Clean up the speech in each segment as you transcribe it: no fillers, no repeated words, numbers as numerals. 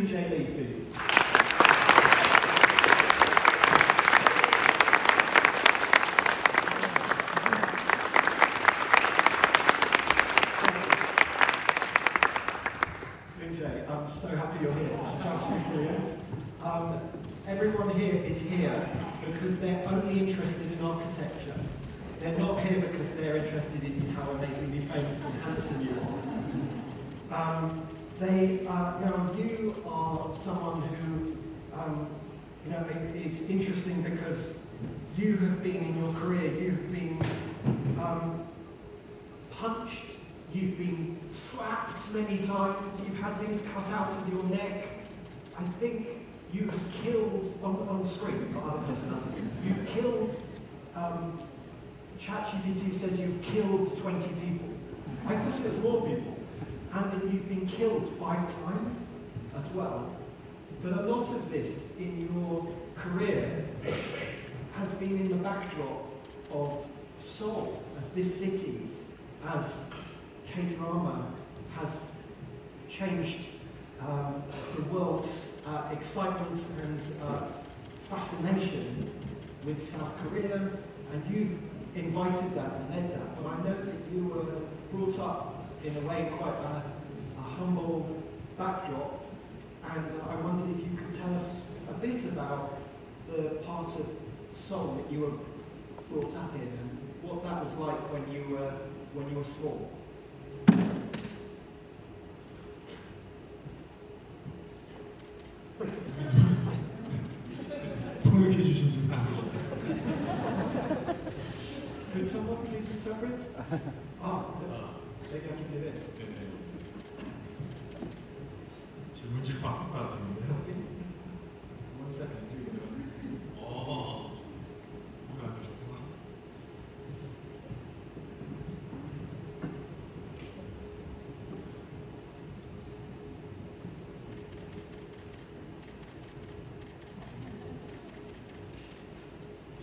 J. Lee, please. Jay, I'm so happy you're here. This is absolutely brilliant. Everyone here is here because they're only interested in architecture. They're not here because they're interested in how amazingly famous and handsome you are. Now you are someone who, is interesting because you have been in your career, you've been punched, you've been slapped many times, you've had things cut out of your neck. I think you have killed, on the screen, not other personality, you've killed, ChatGPT says you've killed 20 people. I thought it was more people. And then you've been killed 5 times as well. But a lot of this in your career has been in the backdrop of Seoul, as this city, as K-drama has changed the world's excitement and fascination with South Korea, and you've invited that and led that. But I know that you were brought up in a way quite a humble backdrop, and I wondered if you could tell us a bit about the part of Seoul that you were brought up in and what that was like when you were small. 통역해 주신 분 아니시죠? Could someone please interpret? Maybe I'll give you this. 질문질 빡빡 받았는데. One second. Here we go. 뭐가 안 좋구나.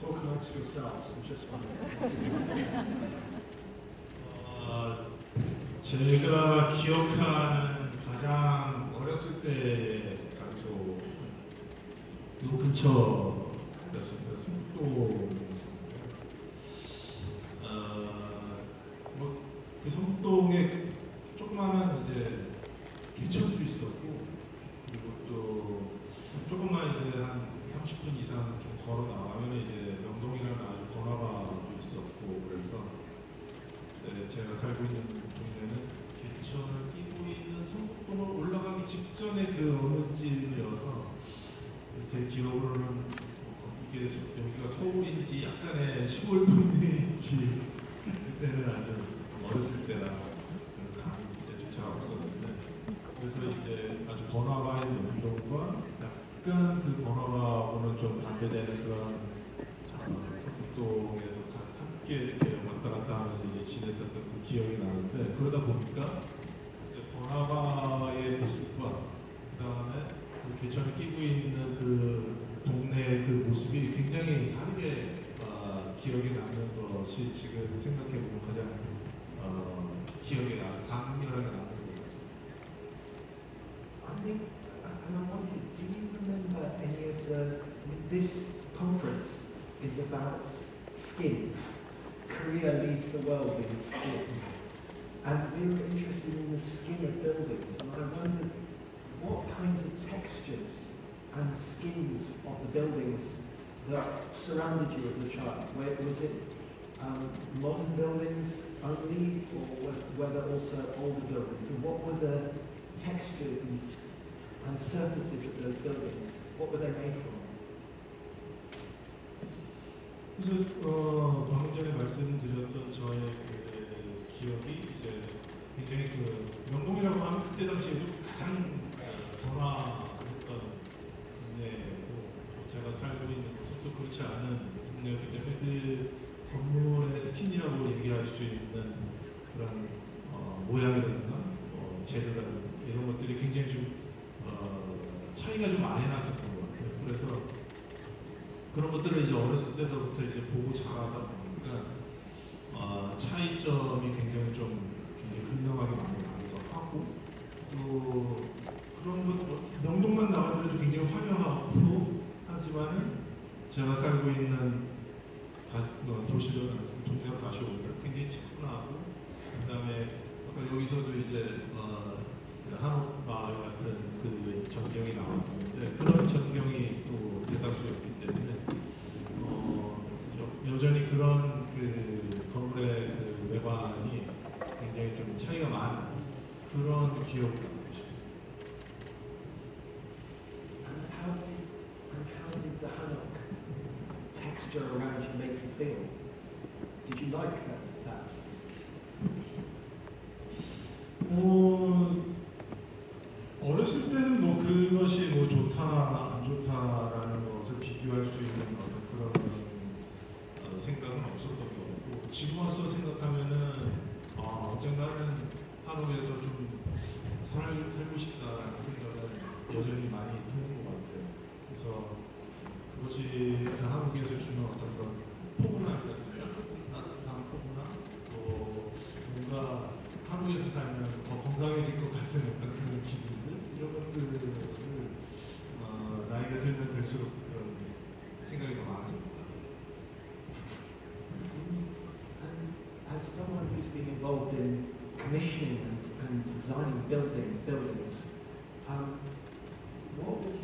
Talk amongst yourselves. I'm just wondering. 제가 기억하는 가장 어렸을 때 장소 요 근처였습니다. 송도였습니다. 그 송동에 조그마한 이제 개천도 있었고, 그리고 또 조금만 이제 한 30분 이상 좀 걸어 나가면 이제 명동이라는 아주 번화가도 있었고, 그래서 제가 살고 있는 동네는 개천을 끼고 있는 성북동을 올라가기 직전에 그 어느 쯤이어서 제 기억으로는 이게 여기가 서울인지 약간의 시골 동네인지 그때는 아주 어렸을 때라 감이 이제 조차 없었는데, 그래서 이제 아주 번화가인 명동과 약간 그 번화가하고는 좀 반대되는 그런 성북동에서 함께 이렇게 왔다 갔다 하면서 이제 지냈었던 그 기억이 나는데, 그러다 보니까 이제 번화가의 모습과 그다음에 그 개천을 끼고 있는 그 동네의 그 모습이 굉장히 다르게 기억에 남는 것이 지금 생각해 보면 가장 기억에 아주 강렬하게 남는 것 같습니다. I think, and I wondered, do you remember any of this conference is about skin. Korea leads the world in skin. And we were interested in the skin of buildings, and I wondered what kinds of textures and skins of the buildings that surrounded you as a child. Was it modern buildings only, or were there also older buildings? And what were the textures and surfaces of those buildings? What were they made from? 그래서 방금 전에 말씀드렸던 저의 그 기억이 이제 굉장히 그 명동이라고 하면 그때 당시에도 가장 번화했던 동네고, 제가 살고 있는 곳은 또 그렇지 않은 동네였기 때문에 그 건물의 스킨이라고 얘기할 수 있는 그런 모양이라든가 재료라든가 이런 것들이 굉장히 좀 차이가 좀 많이 났었던 것 같아요. 그래서 그런 것들을 이제 어렸을 때서부터 이제 보고 자라다 보니까 차이점이 굉장히 굉장히 극명하게 많이 나기도 하고, 또 그런 것 명동 하지만은 제가 살고 있는 도시로 동네로 다시 오면 굉장히 차분하고, 그다음에 아까 여기서도 이제 그 한옥 마을 같은 그 전경이 나왔었는데 그런 전경이 또 대다수였기 때문에 여전히 그런 그 건물의 그 외관이 굉장히 좀 차이가 많은 그런 기억이 나는 것입니다. And how did the hammock texture around you make you feel? Did you like that? 어렸을 때는 뭐 그것이 뭐 좋다 안 좋다라는 것을 비교할 수 있는 어떤 그런 생각은 없었던 것 같고, 지금 와서 생각하면은 언젠가는 한옥에서 좀 살고 싶다라는 생각은 여전히 많이 드는 것 같아요. 그래서 그것이 한국에서 주는 어떤 그런 포근함이라든가 따뜻한 포근함, 또 뭔가 한국에서 살면 더 건강해질 것 같은 어떤 그런 기분들, 이런 것들을 나이가 들면 들수록 그런 생각이 더 많아집니다. And as someone who's been involved in commissioning and designing buildings, what would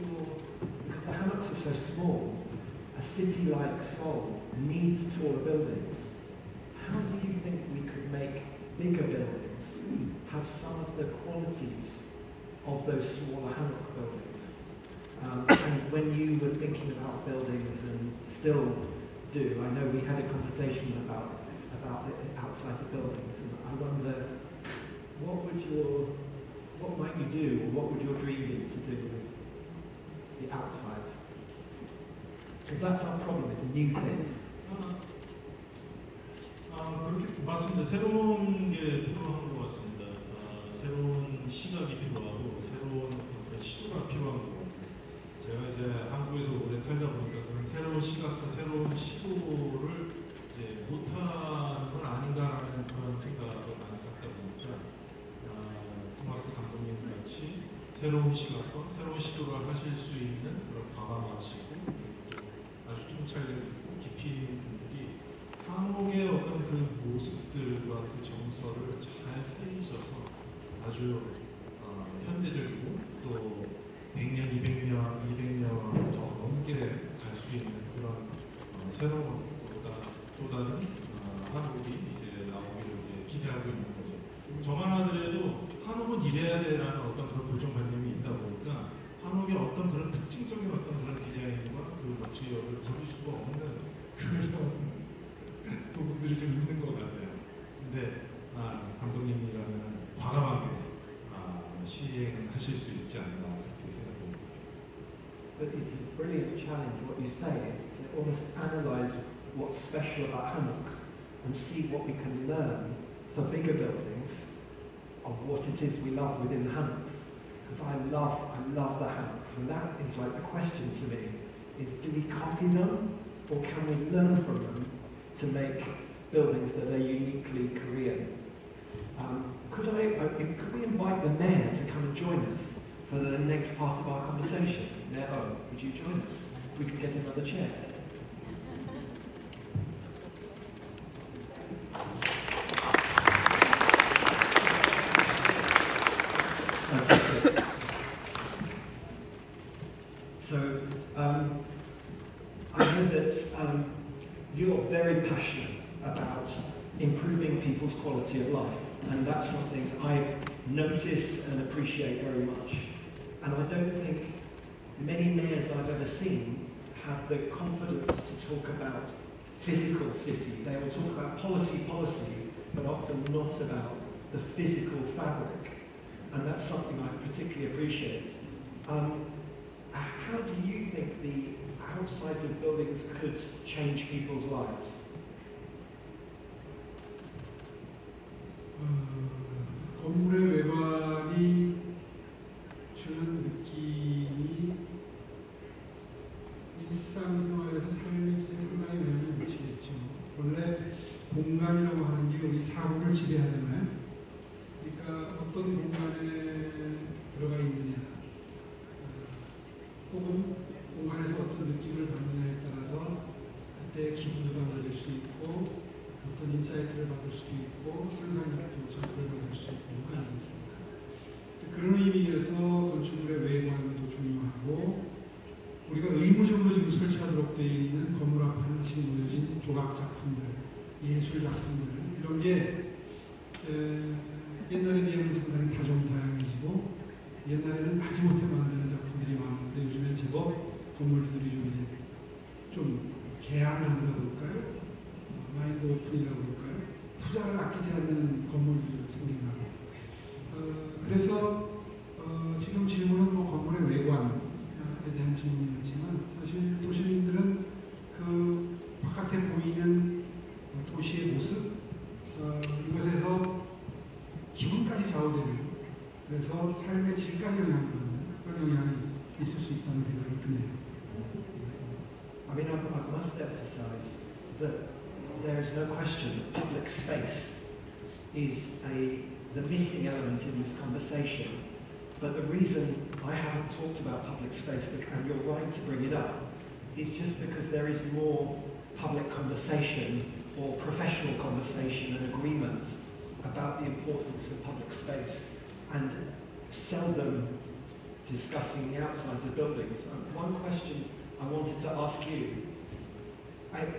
because the hammocks are so small, a city like Seoul needs taller buildings. How do you think we could make bigger buildings have some of the qualities of those smaller hammock buildings? And when you were thinking about buildings and still do, I know we had a conversation about the outside of buildings, and I wonder what might you do, or what would your dream be to do with the outside? Because that's our problem, it's new things. 그렇게 맞습니다. 새로운 게 필요한 것 같습니다. 새로운 시각이 필요하고 새로운 그런 시도가 필요한 것 같아요. 제가 이제 한국에서 오래 살다 보니까 그런 새로운 시각과 새로운 시도를 이제 못하는 건 아닌가라는 그런 생각을 많이 갖다 보니까 토마스 감독님 같이 새로운 시각과 새로운 시도를 하실 수 있는 그런 과감하시고 아주 통찰력 있고 깊이 있는 분들이 한옥의 어떤 그 모습들과 그 정서를 잘 살리셔서 아주 현대적이고 또 100년, 200년 더 넘게 갈 수 있는 그런 새로운 또 다른 한옥이 이제 나오기를 이제 기대하고 있는 거죠. 저만 하더라도 한옥은 이래야 돼라는 어떤 그런 고정관념이 있다 보니까 한옥의 어떤 그런 특징적인 어떤 그런 디자인과 그 머티리얼을 버릴 수가 없는 그런 부분들이 좀 있는 것 같아요. 근데 감독님이라면 과감하게 시행하실 수 있지 않나 그렇게 생각합니다. But it's a brilliant challenge. What you say is to almost analyse what's special about hammocks and see what we can learn for bigger buildings of what it is we love within the hammocks. Because I love the hammocks, and that is like the question to me: is do we copy them, or can we learn from them to make buildings that are uniquely Korean? Could we invite the mayor to come and join us for the next part of our conversation? Mayor O, would you join us? We could get another chair. Fantastic. So, I know that you're very passionate about improving people's quality of life, and that's something I notice and appreciate very much. And I don't think many mayors I've ever seen have the confidence to talk about physical city. They will talk about policy, but often not about the physical fabric. And that's something I particularly appreciate. How do you think the outsides of buildings could change people's lives? 건물의 외관이 주는 느낌이 일상생활에서 삶에 상당히 영향을 미치겠죠. 원래 공간이라고 하는 게 우리 사고를 지배하잖아요. 그러니까 어떤 공간에 들어가 있느냐, 혹은 공간에서 어떤 느낌을 받느냐에 따라서 그때 기분도 달라질 수 있고 어떤 인사이트를 받을 수도 있고 상상력도 전달을 받을 수 있고 아니겠습니까? 그런 의미에서 건축물의 외관도 중요하고 우리가 의무적으로 지금 설치하도록 되어 있는 건물 앞에 하나씩 모여진 조각 작품들, 예술 작품들 이런 게 옛날에 비하면 상당히 다종다양해지고 옛날에는 마지못해 만드는 작품들이 많았는데 요즘엔 제법 건물주들이 좀 이제 좀 개안을 한다고 그럴까요? 마인드 오픈이라고 그럴까요? 투자를 아끼지 않는 건물주들이 생긴다고. 그래서 지금 질문은 뭐 건물의 외관에 대한 질문이었지만 사실 도시민들은 그 바깥에 보이는 도시의 모습 이것에서 기분까지 좌우되는 그래서 삶의 질까지 영향받는 그런 영향이 있을 수 있다는 생각이 드네요. I mean, I must emphasize that there is no question that public space is the missing element in this conversation. But the reason I haven't talked about public space, and you're right to bring it up, is just because there is more public conversation or professional conversation and agreement about the importance of public space, and seldom discussing the outsides of buildings. One question I wanted to ask you,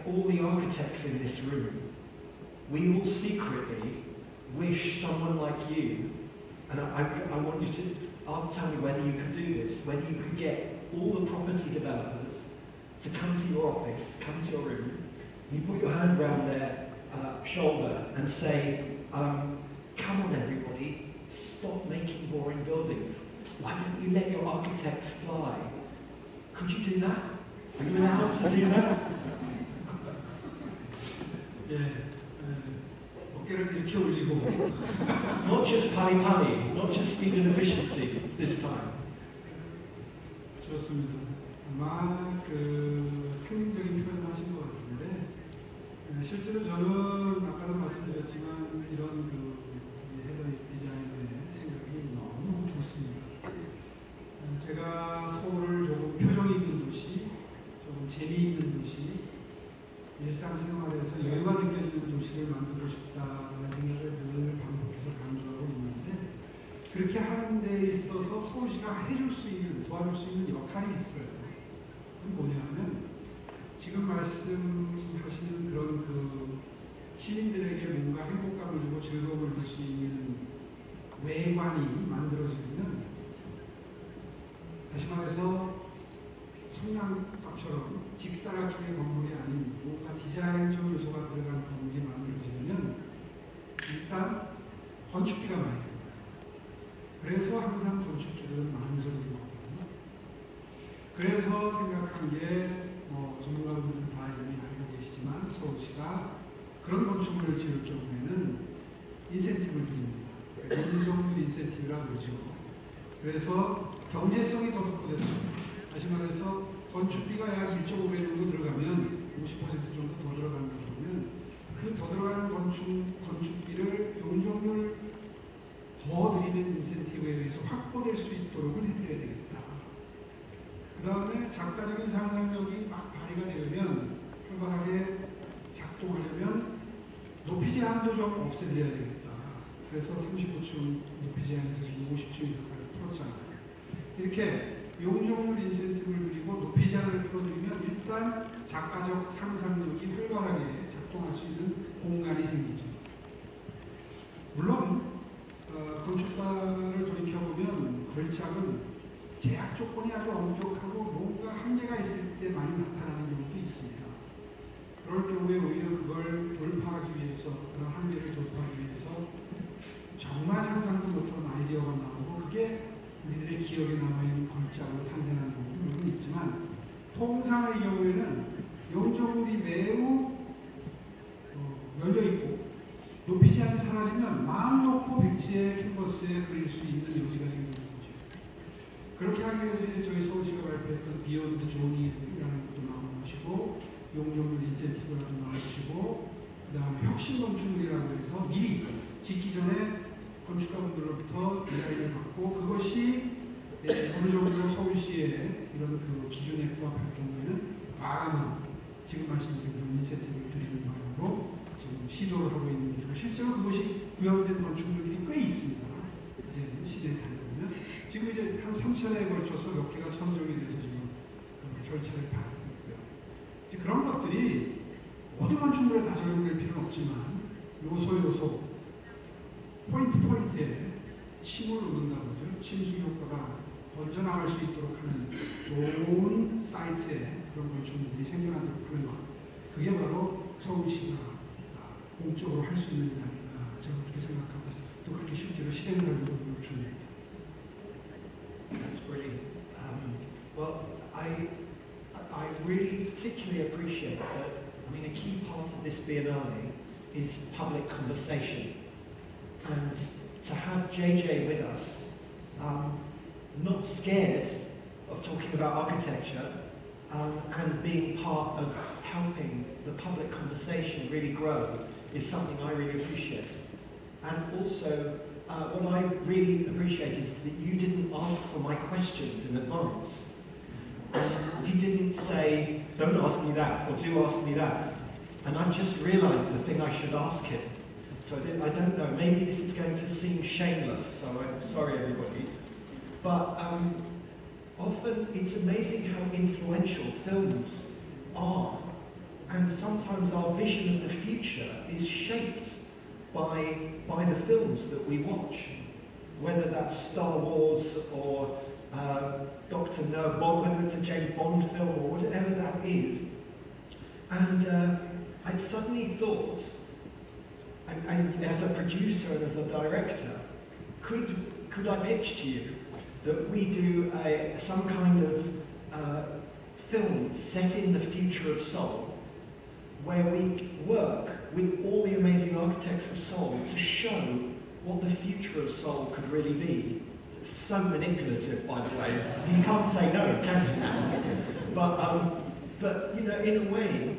all the architects in this room, we all secretly wish someone like you, and I want you to tell me whether you could do this, whether you could get all the property developers to come to your office, come to your room, and you put your hand around their shoulder and say, come on everybody, stop making boring buildings. Why don't you let your architects fly? Could you do that? Are you allowed to do that? 어깨를 이렇게 올리고 Not just pali-pali, not just speed and efficiency this time. 좋습니다. 아마 그 상징적인 표현을 하신 것 같은데 실제로 저는 아까도 말씀드렸지만 이런 그 헤더 디자인의 생각이 너무 좋습니다. 제가 서울을 조금 표정이 있는 도시, 조금 재미있는 도시, 일상생활에서 여유가 느껴지는 도시를 만들고 싶다는 생각을 늘 반복해서 강조하고 있는데 그렇게 하는 데 있어서 서울시가 해줄 수 있는, 도와줄 수 있는 역할이 있어요. 그건 뭐냐면 지금 말씀하시는 그런 그 시민들에게 뭔가 행복감을 주고 즐거움을 줄 수 있는 외관이 만들어지면 다시 말해서 성냥갑처럼 직사각형의 건물이 아닌 뭔가 디자인적 요소가 들어간 건물이 만들어지면 일단 건축비가 많이 듭니다. 그래서 항상 건축주들은 마음이 설리거든요. 그래서 생각한 게 전문가분들은 다 이미 알고 계시지만 서울시가 그런 건축물을 지을 경우에는 인센티브를 드립니다. 용적률 인센티브라고 그러죠. 그래서 경제성이 더 확보되죠. 다시 말해서 건축비가 약 1.5배 정도 들어가면 50% 정도 더 들어간다 그러면 그 더 들어가는 건축비를 용적률 더 드리는 인센티브에 의해서 확보될 수 있도록 해드려야 되겠다. 그 다음에 작가적인 상상력이 막 발휘가 되면 활발하게 작동하려면 높이 제한도 좀 없애드려야 되겠다. 그래서 35층 높이 제한에서 지금 50층 이상까지 풀었잖아요. 이렇게 용적률 인센티브를 드리고 높이 제한을 풀어드리면 일단 작가적 상상력이 활발하게 작동할 수 있는 공간이 생기죠. 물론 건축사를 돌이켜보면 걸작은 제약 조건이 아주 엄격하고 뭔가 한계가 있을 때 많이 나타나는 경우도 있습니다. 그럴 경우에 오히려 그걸 돌파하기 위해서 그런 한계를 돌파하기 위해서 정말 상상도 못한 아이디어가 나오고 그게 우리들의 기억에 남아있는 걸작으로 탄생하는 경우도 물론 있지만 통상의 경우에는 용적물이 매우 열려있고 높이 제한이 사라지면 마음 놓고 백지에 캔버스에 그릴 수 있는 여지가 생기는 거죠. 그렇게 하기 위해서 이제 저희 서울시가 발표했던 비욘드 조닝이라는 것도 나온 것이고 용적률 인센티브라도 나온 것이고 그 다음에 혁신 건축물이라고 해서 미리 짓기 전에 건축가분들로부터 디자인을 받고 그것이 어느 정도 서울시의 이런 그 기준에 부합할 경우에는 과감한 지금 말씀드린 그런 인센티브를 드리는 방향으로 지금 시도를 하고 있는 중이고 실제로 그것이 구현된 건축물들이 꽤 있습니다. 이제 시대에 달려보면 지금 이제 한 3천회에 걸쳐서 몇 개가 선정이 돼서 지금 절차를 밟고 있고요. 이제 그런 것들이 모든 건축물에 다 적용될 필요는 없지만 요소 포인트에 침을 놓는다고 하죠. 침수 효과가 번져나갈 수 있도록 하는 좋은 사이트에 그런 건축물들이 생겨나도록 하는 것. 그게 바로 서울시가 공적으로 할 수 있는 일 아닌가 저는 그렇게 생각하고 또 그렇게 실제로 실행하려고 노력 중입니다. That's brilliant. Well, I really particularly appreciate that. I mean, a key part of this Biennale is public conversation, and to have JJ with us, not scared of talking about architecture, and being part of helping the public conversation really grow is something I really appreciate. And also, what I really appreciate is that you didn't ask for my questions in advance. And you didn't say, don't ask me that, or do ask me that. And I've just realised the thing I should ask him. So I don't know, maybe this is going to seem shameless, so I'm sorry everybody. But often it's amazing how influential films are. And sometimes our vision of the future is shaped by the films that we watch. Whether that's Star Wars or Dr. No, whether it's a James Bond film or whatever that is. And I suddenly thought, and as a producer and as a director, could I pitch to you that we do some kind of film set in the future of Seoul, where we work with all the amazing architects of Seoul to show what the future of Seoul could really be. It's so manipulative, by the way. You can't say no, can you? But you know, in a way,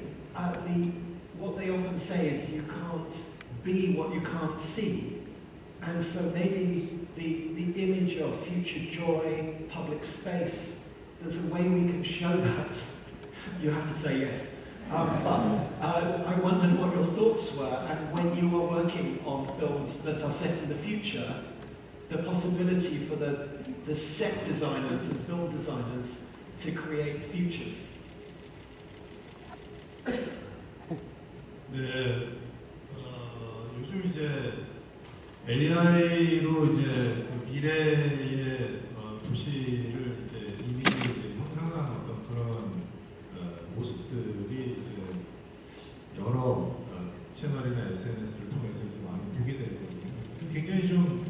what they often say is you can't be what you can't see. And so maybe the image of future joy, public space, there's a way we can show that. You have to say yes. I wondered what your thoughts were, and when you are working on films that are set in the future, the possibility for the set designers and film designers to create futures. 네, 요즘 이제 AI로 이제 그 미래의 도시를 이제 이미지를 형상하는 어떤 그런 모습들이 이제 여러 채널이나 SNS를 통해서 이제 많이 보게 되거든요. 굉장히 좀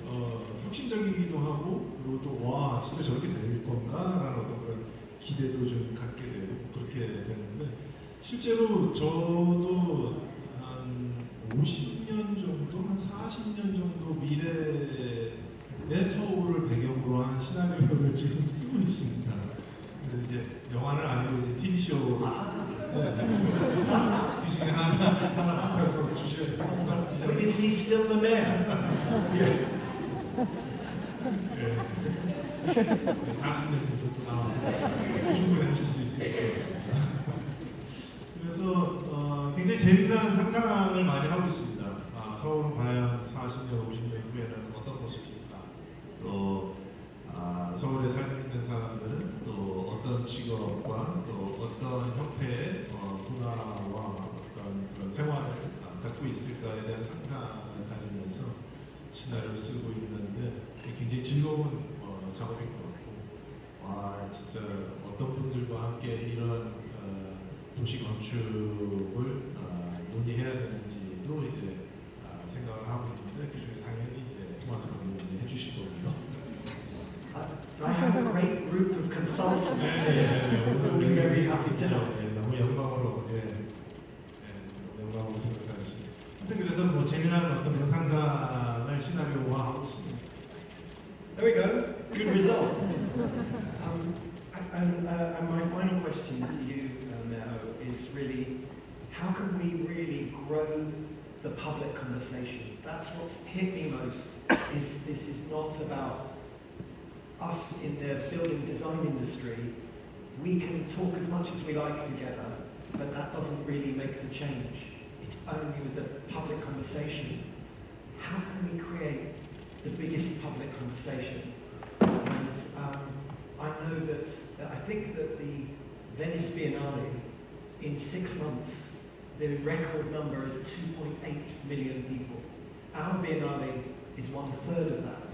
혁신적이기도 하고, 그리고 또 와 진짜 저렇게 될 건가라는 어떤 그런 기대도 좀 갖게 되고 그렇게 되는데, 실제로 저도 한 50년 정도, 한 40년 정도 미래의 서울을 배경으로 한 시나리오를 지금 쓰고 있습니다. 그래서 이제 영화는 아니고 이제 TV쇼 그 중에 하나 뽑아서 주셔야 됩니다. Is he still the mayor? 네. 40년 정도 남았습니다. 충분히 하실 수 있을 것 같습니다. 그래서 굉장히 재미난 상상을 많이 하고 있습니다. 서울은 과연 40년, 50년 후에는 어떤 모습일까? 또 서울에 살고 있는 사람들은 또 어떤 직업과 또 어떤 형태의 문화와 어떤 그런 생활을 갖고 있을까에 대한 상상을 가지면서 시나리오를 쓰고 있는데 굉장히 즐거운 작업인 것 같고, 와 진짜 어떤 분들과 함께 이런 도시 건축을 논의해야 되는지도 이제 생각을 하고 있는데, 그 중에 당연히 이제 토마스 감독님이 해주실 거고요. I have a great group of consultants here who will be very happy to help. 너무 영광으로 영광으로 생각하십니다. 그래서 뭐 재미난 어떤 명상상을 시나리오화하고 있습니다. There we go. Good result. And my final question to you, Meo, is really, how can we really grow the public conversation? That's what's hit me most. Is this is not about us in the building design industry we can talk as much as we like together, but that doesn't really make the change. It's only with the public conversation. How can we create the biggest public conversation? And I know that I think that the Venice Biennale, in 6 months, the record number is 2.8 million people. Our Biennale is 1/3 of that.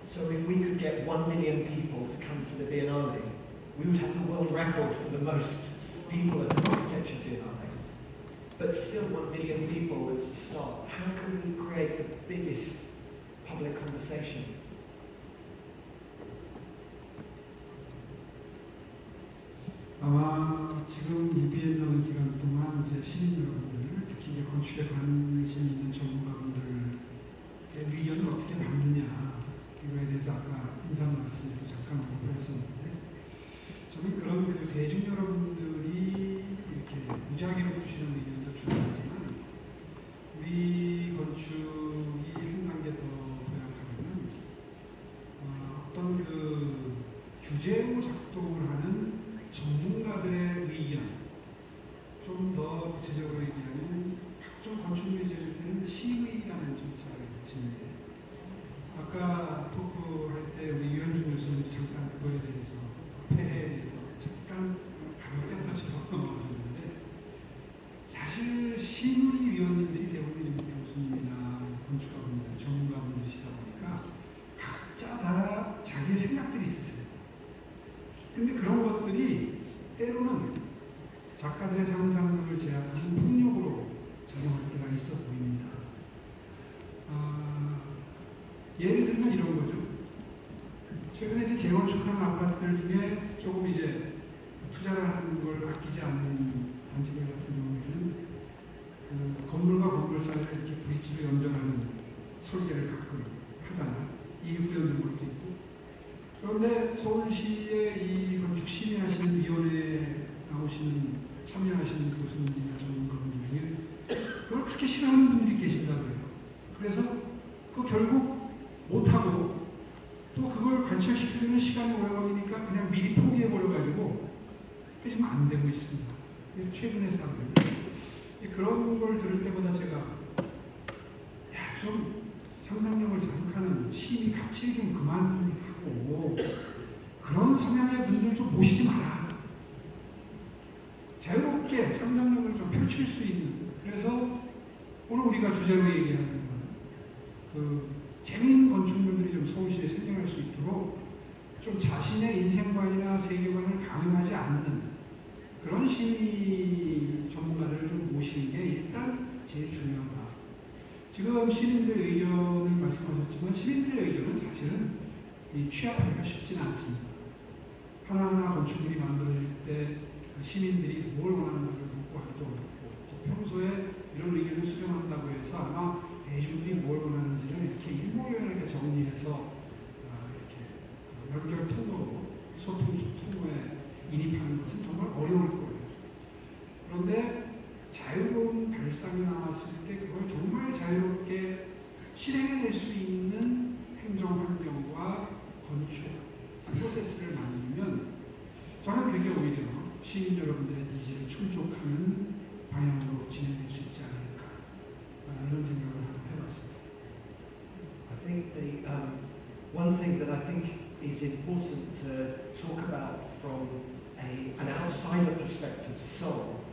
So if we could get 1 million people to come to the Biennale, we would have the world record for the most people at an architecture Biennale. But still 1 million people is to start. How can we create the biggest public conversation? 아마 지금 이 비엔날레 기간 동안 이제 시민 여러분들, 특히 이제 건축에 관심 있는 전문가분들의 의견을 어떻게 받느냐, 이거에 대해서 아까 인사 말씀에도 잠깐 언급을 했었는데, 저는 그런 그 대중 여러분들이 이렇게 무작위로 주시는 의견도 중요하지만, 우리 건축이 한 단계 더 도약하려면 어떤 그 규제로 작동을 하는 전문가들의 의견, 좀 더 구체적으로 얘기하면 각종 건축물이 지어질 때는 심의라는 절차를 거치는데, 아까 토크할 때 우리 유현준 교수님이 잠깐 그거에 대해서, 폐해에 대해서 잠깐 가볍게 터치하셨는데, 사실 심의위원님들이 대부분 교수님이나 건축가분들, 전문가분들이시다 보니까 각자 다 자기의 생각들이 있으세요. 근데 그런 것들이 때로는 작가들의 상상력을 제압하는 폭력으로 작용할 때가 있어 보입니다. 예를 들면 이런 거죠. 최근에 이제 재건축하는 아파트들 중에 조금 이제 투자를 하는 걸 아끼지 않는 단지들 같은 경우에는 그 건물과 건물 사이를 이렇게 브릿지로 연결하는 설계를 가끔 하잖아요. 이미 구현된 것도 있고. 그런데 서울시의 이 건축 심의하시는 위원회에 나오시는 참여하시는 교수님이나 전문가분들 중에 그걸 그렇게 싫어하는 분들이 계신다 그래요. 그래서 그 결국 못하고 또 그걸 관철시키려면 시간이 오래 걸리니까 그냥 미리 포기해버려가지고 지금 안 되고 있습니다. 최근의 사례인데 그런 걸 들을 때마다 제가 좀 상상력을 자극하는 심의 갑질이 좀 그만하고 그런 성향의 분들 좀 모시지 마라. 자유롭게 상상력을 좀 펼칠 수 있는, 그래서 오늘 우리가 주제로 얘기하는 건 그 재미있는 건축물들이 좀 서울시에 생겨날 수 있도록 좀 자신의 인생관이나 세계관을 강요하지 않는 그런 심의 전문가들을 좀 모시는 게 일단 제일 중요하다. 지금 시민들의 의견을 말씀하셨지만 시민들의 의견은 사실은 이 취합하기가 쉽지는 않습니다. 하나하나 건축물이 만들어질 때 시민들이 뭘 원하는가를 묻고 하기도 어렵고, 또 평소에 이런 의견을 수렴한다고 해서 아마 대중들이 뭘 원하는지를 이렇게 일목요연하게 정리해서 이렇게 연결 통로로 소통 통로에 인입하는 것은 정말 어려울 거예요. 그런데 자유로운 발상이 나왔을 때 그걸 정말 자유롭게 실행해낼 수 있는 행정 환경과 건축 프로세스를 만들면 저는 그게 오히려 시민 여러분들의 니즈를 충족하는 방향으로 진행될 수 있지 않을까, 이런 생각을 한번 해봤습니다. I think the one thing that I think is important to talk about from an outsider perspective to Seoul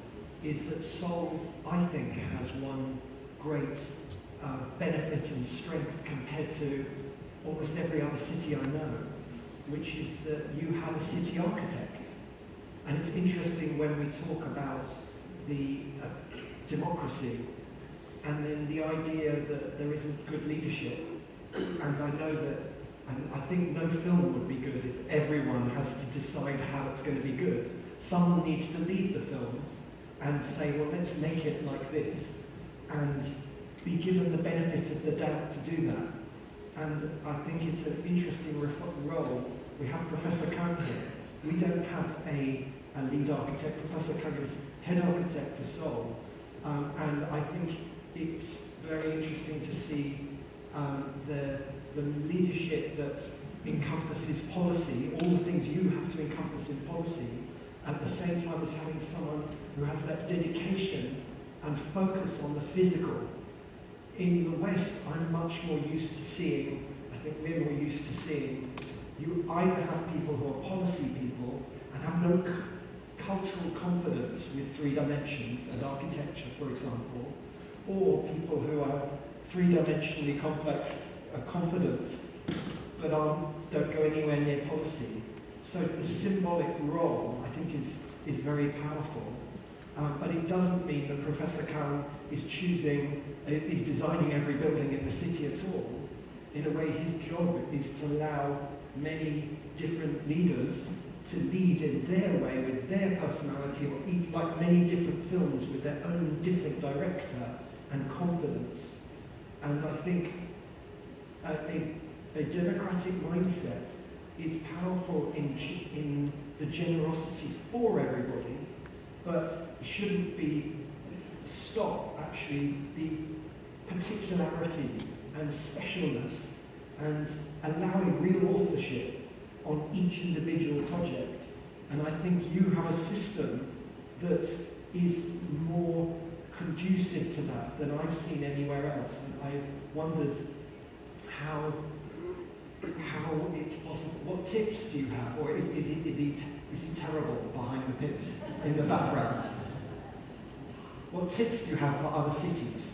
is that Seoul, I think, has one great benefit and strength compared to almost every other city I know, which is that you have a city architect. And it's interesting when we talk about the democracy and then the idea that there isn't good leadership. And I know that, and I think no film would be good if everyone has to decide how it's going to be good. Someone needs to lead the film and say, well, let's make it like this, and be given the benefit of the doubt to do that. And I think it's an interesting role. We have Professor Kang here. We don't have a lead architect. Professor Kang is head architect for Seoul. And I think it's very interesting to see the leadership that encompasses policy, all the things you have to encompass in policy, at the same time as having someone who has that dedication and focus on the physical. In the West, I'm much more used to seeing, I think we're more used to seeing, you either have people who are policy people and have no cultural confidence with 3 dimensions and architecture, for example, or people who are 3-dimensionally complex, confident, but don't go anywhere near policy. So the symbolic role, I think, is very powerful. But it doesn't mean that Professor Kang is designing every building in the city at all. In a way, his job is to allow many different leaders to lead in their way with their personality, or even like many different films with their own different director and confidence. And I think a democratic mindset is powerful in the generosity for everybody, but it shouldn't stop actually the particularity and specialness and allowing real authorship on each individual project. And I think you have a system that is more conducive to that than I've seen anywhere else. And I wondered how it's possible. What tips do you have, or is he terrible behind the pitch in the background? What tips do you have for other cities?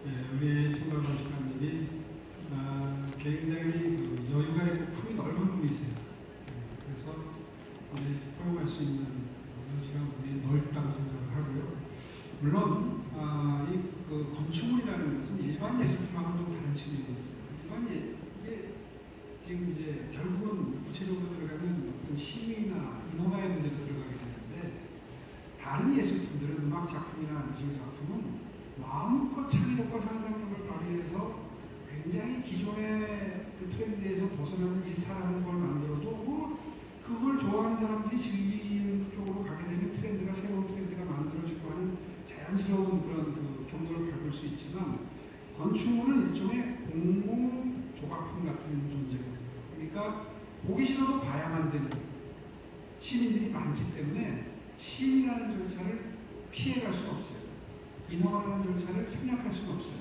네, 우리 총괄 건축가님이 굉장히 여유가 있고 품이 넓은 분이세요. 그래서 포용할 수 있는 여지가 굉장히 넓다고 생각을 하고요. 물론 이 건축물이라는 것은 일반 예술품하고는 좀 다른 측면이 있어요. 이게 지금 이제 결국은 구체적으로 들어가면 어떤 심의나 인허가의 문제로 들어가게 되는데, 다른 예술품들은 음악 작품이나 미술 작품은 마음껏 창의력과 상상력을 발휘해서 굉장히 기존의 그 트렌드에서 벗어나는 일탈하는 걸 만들어도 그걸 좋아하는 사람들이 즐기는 쪽으로 가게 되면 트렌드가, 새로운 트렌드가 만들어지고 하는 자연스러운 그런 그 경로를 밟을 수 있지만, 건축물은 일종의 공공 조각품 같은 존재거든요. 그러니까 보기 싫어도 봐야만 되는 시민들이 많기 때문에 심의라는 절차를 피해갈 수는 없어요. 인허가라는 절차를 생략할 수는 없어요.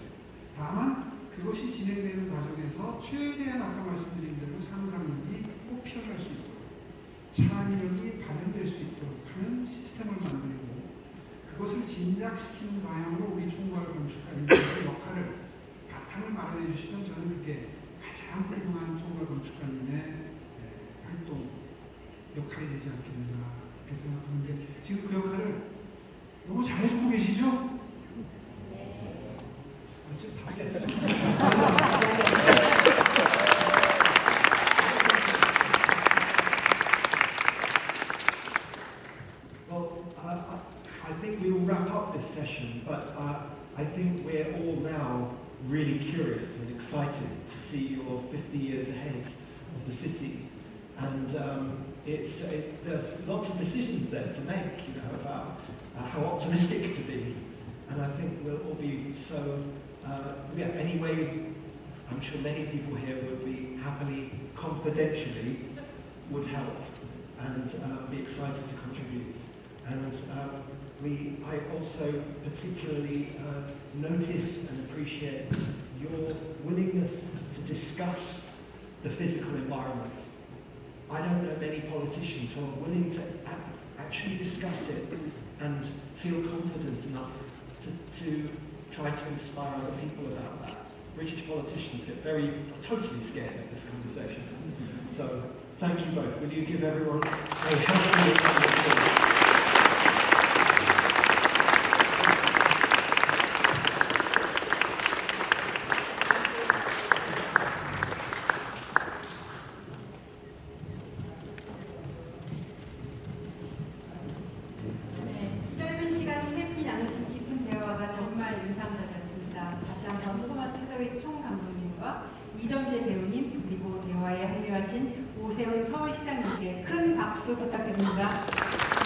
다만 그것이 진행되는 과정에서 최대한 아까 말씀드린 대로 상상력이 꼭 피어날 수 있도록, 창의력이 발현될 수 있도록 하는 시스템을 만들고, 그것을 진작시키는 방향으로 우리 총괄 건축가님의 역할을, 바탕을 마련해 주시면 저는 그게 가장 훌륭한 총괄 건축가님의 활동 역할이 되지 않겠는가 이렇게 생각하는데, 지금 그 역할을 너무 잘해주고 계시죠? Well, I think we will wrap up this session, but I think we're all now really curious and excited to see you're 50 years ahead of the city. And there's lots of decisions there to make, about how optimistic to be. And I think we'll all be so, anyway, I'm sure many people here would be happily, confidentially, would help and be excited to contribute. And I also particularly notice and appreciate your willingness to discuss the physical environment. I don't know many politicians who are willing to actually discuss it and feel confident enough to try to inspire other people about that. British politicians get totally scared of this conversation. So thank you both. Will you give everyone a healthy applause? 이정재 배우님, 그리고 대화에 합류하신 오세훈 서울시장님께 큰 박수 부탁드립니다.